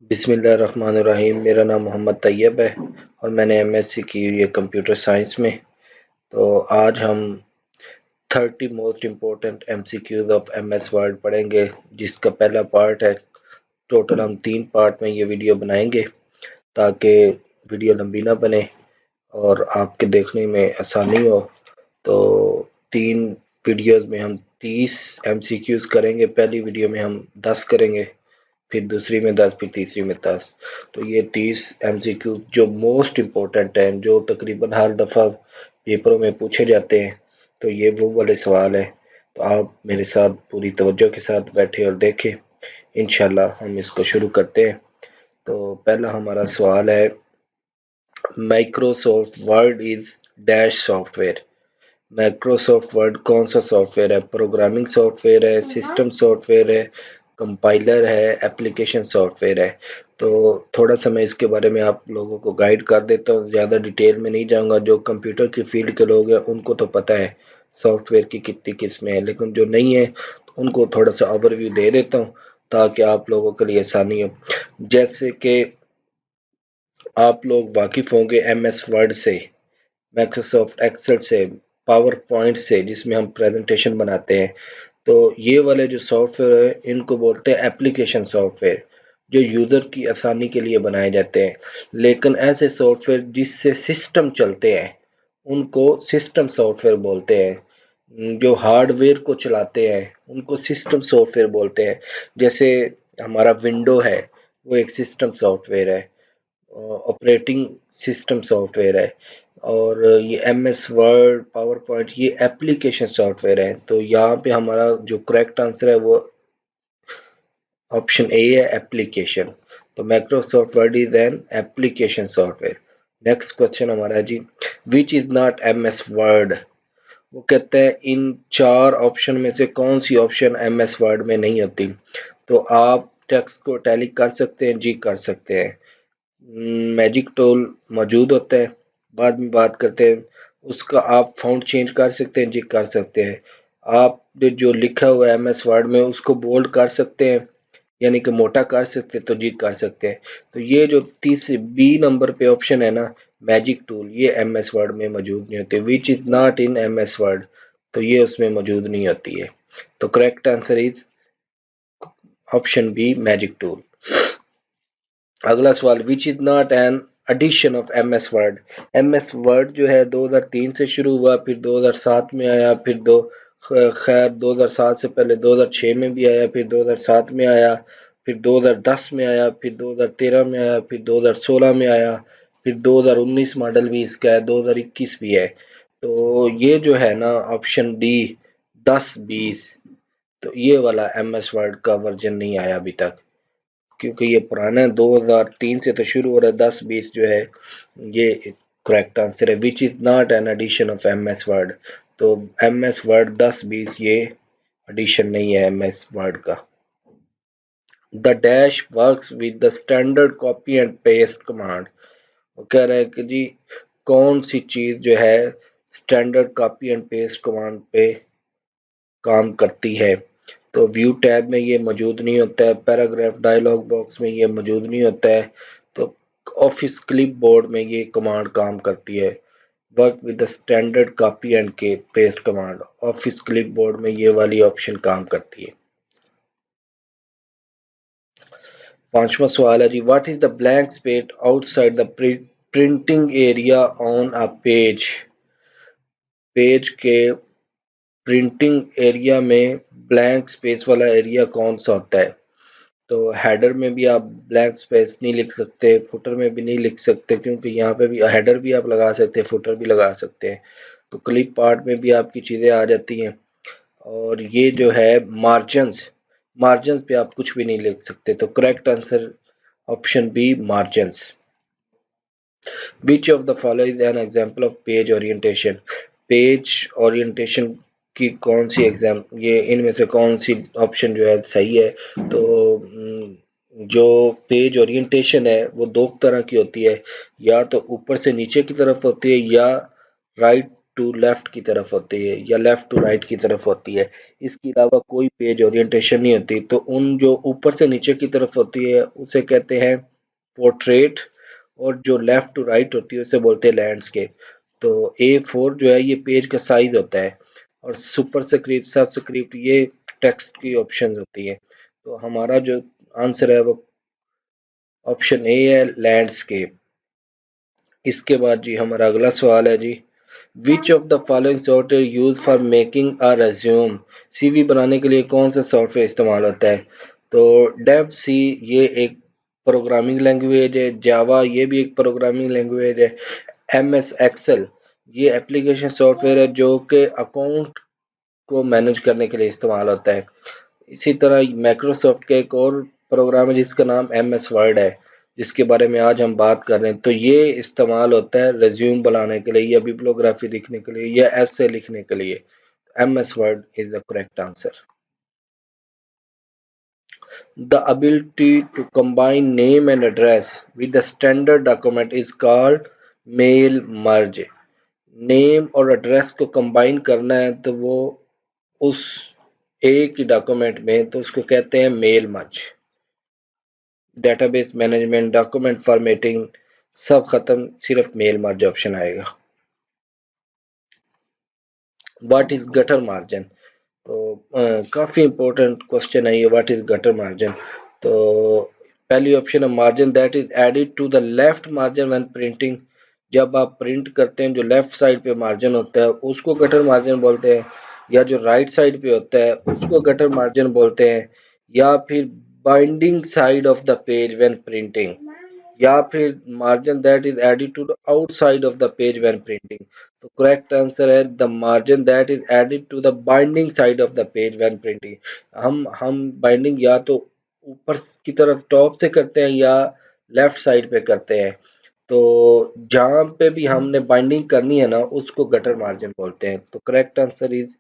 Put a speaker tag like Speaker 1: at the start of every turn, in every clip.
Speaker 1: बिस्मिल्लाहिर्रहमानिर्रहीम। मेरा नाम मोहम्मद तैयब है और मैंने एमएससी की हुई है कंप्यूटर साइंस में। तो आज हम 30 most important MCQs of MS word पढ़ेंगे, जिसका पहला पार्ट है। टोटल हम 3 पार्ट में ये वीडियो बनाएंगे ताकि वीडियो लंबी ना बने और आपके देखने में आसानी हो। तो 3 वीडियोस में हम 30 एमसीक्यूज करेंगे। पहली वीडियो में हम 10 करेंगे, फिर दूसरी में 10, फिर तीसरी में 10। तो ये 30 एमसीक्यू जो मोस्ट इम्पोर्टेंट हैं, जो तकरीबन हर दफ़ा पेपरों में पूछे जाते हैं, तो ये वो वाले सवाल हैं। तो आप मेरे साथ पूरी तवज्जो के साथ बैठे और देखें। इंशाल्लाह हम इसको शुरू करते हैं। तो पहला हमारा सवाल है, Microsoft Word is dash software. Microsoft word कौन सा सॉफ्टवेयर है? प्रोग्रामिंग सॉफ्टवेयर है, सिस्टम सॉफ्टवेयर है, कंपाइलर है, एप्लीकेशन सॉफ्टवेयर है। तो थोड़ा सा मैं इसके बारे में आप लोगों को गाइड कर देता हूँ, ज़्यादा डिटेल में नहीं जाऊँगा। जो कंप्यूटर की फील्ड के लोग हैं उनको तो पता है सॉफ्टवेयर की कितनी किस्में हैं, लेकिन जो नहीं है तो उनको थोड़ा सा ओवरव्यू दे देता हूँ ताकि आप लोगों के लिए आसानी हो। जैसे कि आप लोग वाकिफ़ होंगे एम एस वर्ड से, माइक्रोसॉफ्ट एक्सेल से, पावर पॉइंट से, जिसमें हम प्रेजेंटेशन बनाते हैं। तो ये वाले जो सॉफ्टवेयर है इनको बोलते हैं एप्लीकेशन सॉफ्टवेयर, जो यूज़र की आसानी के लिए बनाए जाते हैं। लेकिन ऐसे सॉफ्टवेयर जिससे सिस्टम चलते हैं उनको सिस्टम सॉफ्टवेयर बोलते हैं। जो हार्डवेयर को चलाते हैं उनको सिस्टम सॉफ्टवेयर बोलते हैं। जैसे हमारा विंडो है, वो एक सिस्टम सॉफ्टवेयर है, ऑपरेटिंग सिस्टम सॉफ्टवेयर है। और ये M S Word, power point, ये एप्लीकेशन सॉफ्टवेयर है। तो यहाँ पे हमारा जो करेक्ट आंसर है वो ऑप्शन ए है, एप्लीकेशन। तो Microsoft Word is an application software. Next question हमारा है जी, which is not M S Word. वो कहते हैं इन 4 ऑप्शन में से कौन सी ऑप्शन एम एस वर्ड में नहीं होती। तो आप टेक्स्ट को टैली कर सकते हैं जी, कर सकते हैं। मैजिक टूल मौजूद होता है, बाद में बात करते हैं। उसका आप फ़ॉन्ट चेंज कर सकते हैं जी, कर सकते हैं। आप जो लिखा हुआ है एम एस वर्ड में उसको बोल्ड कर सकते हैं, यानी कि मोटा कर सकते हैं, तो जी कर सकते हैं। तो ये जो तीसरे बी नंबर पे ऑप्शन है ना, मैजिक टूल, ये एम एस वर्ड में मौजूद नहीं होते। Which is not in M S Word, तो ये उसमें मौजूद नहीं होती है। तो correct answer is option B, magic tool. अगला सवाल, which is not an edition of M S Word. M S Word जो है 2003 से शुरू हुआ, फिर 2007 में आया, फिर खैर 2007 से पहले 2006 में भी आया, फिर 2007 में आया, फिर 2010 में आया, फिर 2013 में आया, फिर 2016 में आया, फिर 2019 मॉडल भी इसका है, 2021 भी है। तो ये जो है ना ऑप्शन डी 10-20, तो ये वाला एम एस वर्ड का वर्जन नहीं आया अभी तक, क्योंकि ये पुराना है, 2003 से तो शुरू हो रहा है। 10-20 जो है ये करेक्ट आंसर है। Which is not an edition of M S Word. तो एम एस वर्ड 10-20 ये एडिशन नहीं है एम एस वर्ड का। The dash works with the standard copy and paste command. वो कह रहा है कि जी कौन सी चीज़ जो है standard copy and paste command पे काम करती है। तो व्यू टैब में ये मौजूद नहीं होता है, पैराग्राफ डायलॉग बॉक्स में ये मौजूद नहीं होता है। तो ऑफिस क्लिप बोर्ड में ये कमांड काम करती है, work with the standard copy and के paste command. Office clipboard में ये वाली ऑप्शन काम करती है। 5वां सवाल है जी, what is the blank space outside the printing area on a page. Page के प्रिंटिंग एरिया में ब्लैंक स्पेस वाला एरिया कौन सा होता है। तो हेडर में भी आप ब्लैंक स्पेस नहीं लिख सकते, फुटर में भी नहीं लिख सकते, क्योंकि यहाँ पे भी हेडर भी आप लगा सकते हैं, फुटर भी लगा सकते हैं। तो क्लिप पार्ट में भी आपकी चीज़ें आ जाती हैं। और ये जो है मार्जिन्स, मार्जिन्स पे आप कुछ भी नहीं लिख सकते। तो correct answer option B, margins. Which of the following is an example of page orientation. Page orientation की कौन सी एग्जाम, ये इनमें से कौन सी ऑप्शन जो है सही है। तो जो पेज ओरिएंटेशन है वो 2 तरह की होती है, या तो ऊपर से नीचे की तरफ होती है या राइट टू लेफ्ट की तरफ होती है या लेफ्ट टू राइट की तरफ होती है, इसके अलावा कोई पेज ओरिएंटेशन नहीं होती। तो उन जो ऊपर से नीचे की तरफ होती है उसे कहते हैं पोर्ट्रेट, और जो लेफ्ट टू राइट होती है उसे बोलते हैं लैंडस्केप। तो A4 जो है ये पेज का साइज होता है, और सुपर स्क्रिप्ट सब स्क्रिप्ट ये टेक्स्ट की ऑप्शंस होती है। तो हमारा जो आंसर है वो ऑप्शन ए है, लैंडस्केप। इसके बाद जी हमारा अगला सवाल है जी, which of the following software use for making a resume, CV बनाने के लिए कौन सा सॉफ्टवेयर इस्तेमाल होता है? तो डेव सी ये एक प्रोग्रामिंग लैंग्वेज है, जावा ये भी एक प्रोग्रामिंग लैंग्वेज है, एम एस एक्सेल ये एप्लीकेशन सॉफ्टवेयर है जो कि अकाउंट को मैनेज करने के लिए इस्तेमाल होता है। इसी तरह माइक्रोसॉफ्ट का एक और प्रोग्राम है जिसका नाम एम एस वर्ड है, जिसके बारे में आज हम बात कर रहे हैं। तो ये इस्तेमाल होता है रेज्यूम बनाने के लिए या बिब्लियोग्राफी लिखने के लिए या एसे लिखने के लिए। M S Word is the correct answer. The ability to combine name and address with the standard document is called mail merge. Name और एड्रेस को कंबाइन करना है तो वो उस एक ही डॉक्यूमेंट में, तो उसको कहते हैं mail merge. Database management, document formatting सब खत्म, सिर्फ मेल मर्ज ऑप्शन आएगा। What is gutter margin? तो काफ़ी इंपॉर्टेंट क्वेश्चन है ये, व्हाट इज गटर मार्जिन। तो पहली ऑप्शन है margin that is added to the left margin when printing. जब आप प्रिंट करते हैं जो लेफ्ट साइड पे मार्जिन होता है उसको गटर मार्जिन बोलते हैं, या जो राइट साइड पे होता है उसको गटर मार्जिन बोलते हैं, या फिर binding side of the page when printing, या फिर margin that is added to the outside of the page when printing. तो करेक्ट आंसर है the margin that is added to the binding side of the page when printing. हम binding या तो ऊपर की तरफ टॉप से करते हैं या लेफ्ट साइड पे करते हैं। तो जहां पे भी हमने बाइंडिंग करनी है ना उसको गटर मार्जिन बोलते हैं। तो correct answer is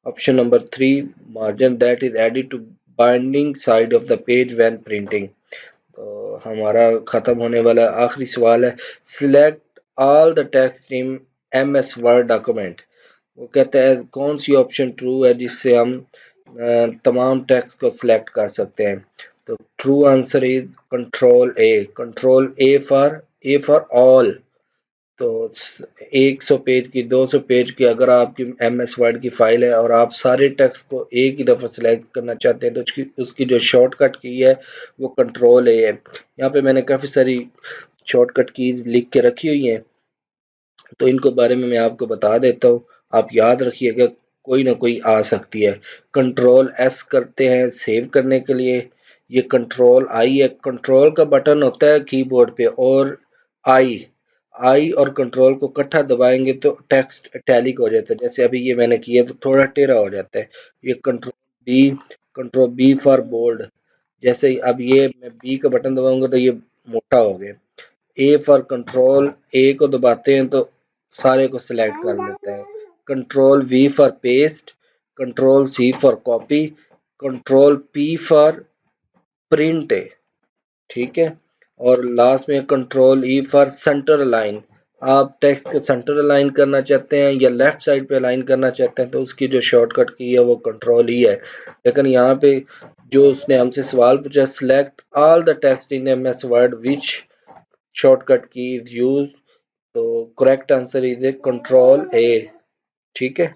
Speaker 1: option number 3, margin that is added to binding side of the page when printing. तो हमारा खत्म होने वाला आखिरी सवाल है, select all the text in M S Word document. वो कहते हैं कौन सी ऑप्शन ट्रू है जिससे हम तमाम टेक्स्ट को सिलेक्ट कर सकते हैं। तो true answer is control A. Control A for all. तो 100 पेज की, 200 पेज की अगर आपकी एम एस वर्ड की फाइल है और आप सारे टेक्स्ट को एक ही दफ़ा सिलेक्ट करना चाहते हैं तो उसकी जो शॉर्टकट की है वो कंट्रोल ए है। यहाँ पे मैंने काफ़ी सारी शॉर्टकट कीज लिख के रखी हुई हैं, तो इनको बारे में मैं आपको बता देता हूँ, आप याद रखिएगा, कोई ना कोई आ सकती है। कंट्रोल एस करते हैं सेव करने के लिए, ये कंट्रोल आई है, कंट्रोल का बटन होता है कीबोर्ड पे, और आई आई और कंट्रोल को इकट्ठा दबाएंगे तो टेक्स्ट इटैलिक हो जाता है, जैसे अभी ये मैंने किया तो थोड़ा टेढ़ा हो जाता है। ये B control B for bold, जैसे अब ये मैं बी का बटन दबाऊंगा तो ये मोटा हो गया। ए फॉर कंट्रोल, ए को दबाते हैं तो सारे को सिलेक्ट कर लेता है। Control V for paste, control C for copy, control P for print है, ठीक है। और लास्ट में control E for centre align. आप टेक्स्ट को सेंटर अलाइन करना चाहते हैं या लेफ्ट साइड पे अलाइन करना चाहते हैं तो उसकी जो शॉर्टकट की है वो कंट्रोल ई है। लेकिन यहाँ पे जो उसने हमसे सवाल पूछा, select all the text in M S Word which shortcut key is use, तो correct answer is A control A, ठीक है।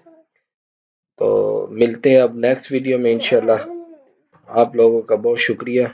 Speaker 1: तो मिलते हैं अब नेक्स्ट वीडियो में इंशाल्लाह। आप लोगों का बहुत शुक्रिया।